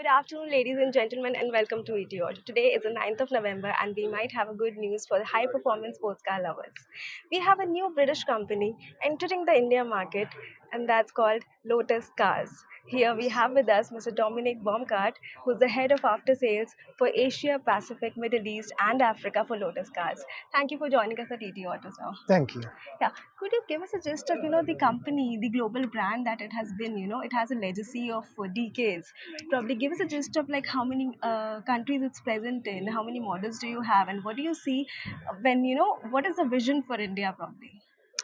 Good afternoon, ladies and gentlemen, and welcome to ET Auto. Today is the 9th of November, and we might have a good news for the high performance sports car lovers. We have a new British company entering the India market, and that's called Lotus Cars. Here we have with us Mr. Dominic Baumgart, who's the head of Aftersales for Asia, Pacific, Middle East, and Africa for Lotus Cars. Thank you for joining us at ET Auto, sir. Thank you. Yeah, could you give us a gist of the company, the global brand that it has been? It has a legacy of decades. Probably give us a gist of like how many countries it's present in, how many models do you have, and what do you see when what is the vision for India probably?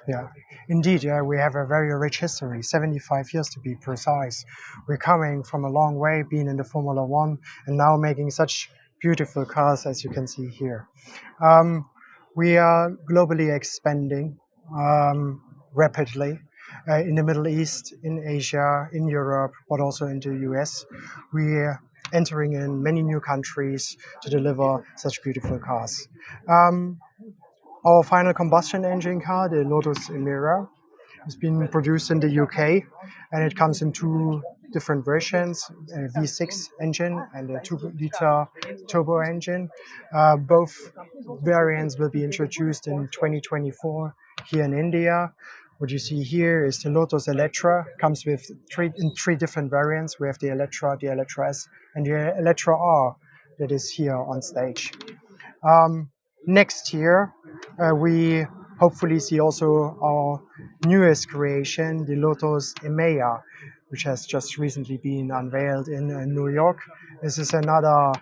Yeah, indeed, we have a very rich history, 75 years to be precise. We're coming from a long way, being in the Formula One, and now making such beautiful cars as you can see here. Um, we are globally expanding rapidly in the Middle East, in Asia, in Europe, but also in the US. We're entering in many new countries to deliver such beautiful cars. Um, Our final combustion engine car, the Lotus Emira, has been produced in the UK, and it comes in two different versions, a V6 engine and a 2-liter turbo engine. Both variants will be introduced in 2024 here in India. What you see here is the Lotus Eletre, comes with three different variants. We have the Eletre, the Eletre S, and the Eletre R that is here on stage. Next year, we hopefully see also our newest creation, the Lotus Emea, which has just recently been unveiled in New York. This is another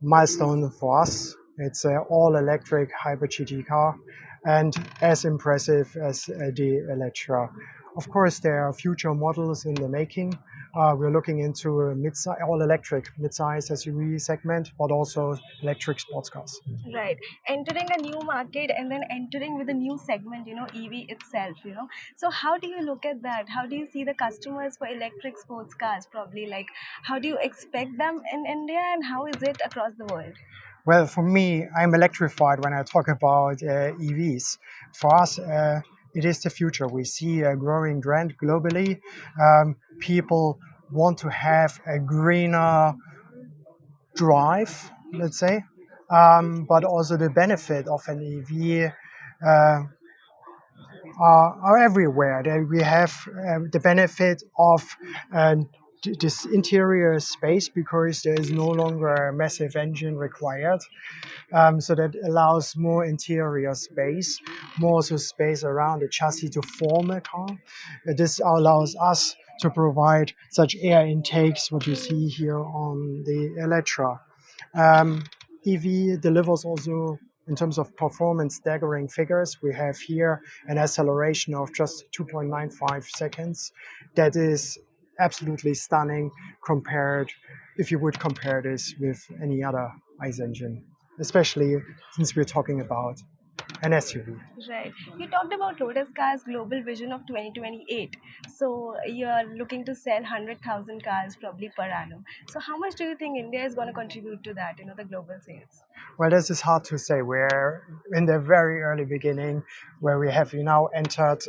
milestone for us. It's an all-electric hybrid GT car and as impressive as the Electra. Of course, there are future models in the making. We're looking into a all-electric mid-size SUV segment, but also electric sports cars. Right, entering a new market and then entering with a new segment, EV itself. So how do you look at that? How do you see the customers for electric sports cars? Probably like how do you expect them in India, and how is it across the world? Well, for me, I'm electrified when I talk about EVs. For us, it is the future. We see a growing trend globally. People want to have a greener drive, let's say, but also the benefit of an EV are everywhere. We have the benefit of this interior space because there is no longer a massive engine required. So that allows more interior space, more also space around the chassis to form a car. This allows us to provide such air intakes, what you see here on the Eletre. EV delivers also in terms of performance staggering figures. We have here an acceleration of just 2.95 seconds. That is absolutely stunning compared, if you would compare this with any other ICE engine, especially since we're talking about an SUV. Right. You talked about Lotus Cars' global vision of 2028. So you're looking to sell 100,000 cars probably per annum. So how much do you think India is going to contribute to that, the global sales? Well, this is hard to say. We're in the very early beginning where we have now entered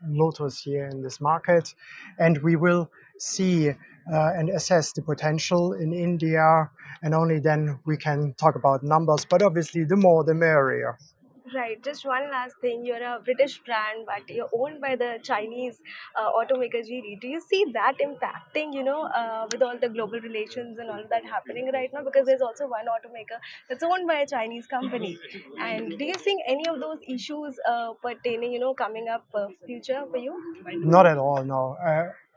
Lotus here in this market, and we will see and assess the potential in India, and only then we can talk about numbers. But obviously, the more the merrier. Right. Just one last thing. You're a British brand, but you're owned by the Chinese automaker GD. Do you see that impacting, with all the global relations and all of that happening right now? Because there's also one automaker that's owned by a Chinese company. And do you think any of those issues pertaining, coming up future for you? Not at all, no.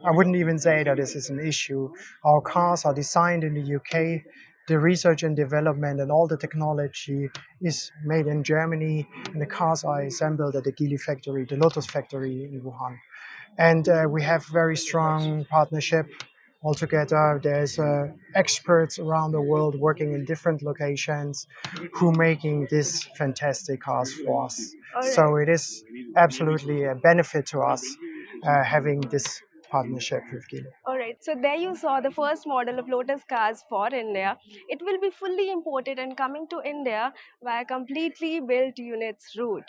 I wouldn't even say that this is an issue. Our cars are designed in the UK. The research and development and all the technology is made in Germany, and the cars are assembled at the Geely factory, the Lotus factory in Wuhan. And we have very strong partnership altogether. There's experts around the world working in different locations who making these fantastic cars for us. All right. So it is absolutely a benefit to us having this partnership with Geely. All right, so there you saw the first model of Lotus Cars for India. It will be fully imported and coming to India via completely built units route.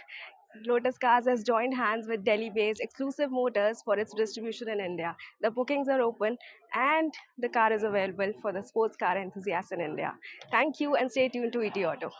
Lotus Cars has joined hands with Delhi-based Exclusive Motors for its distribution in India. The bookings are open and the car is available for the sports car enthusiasts in India. Thank you and stay tuned to ET Auto.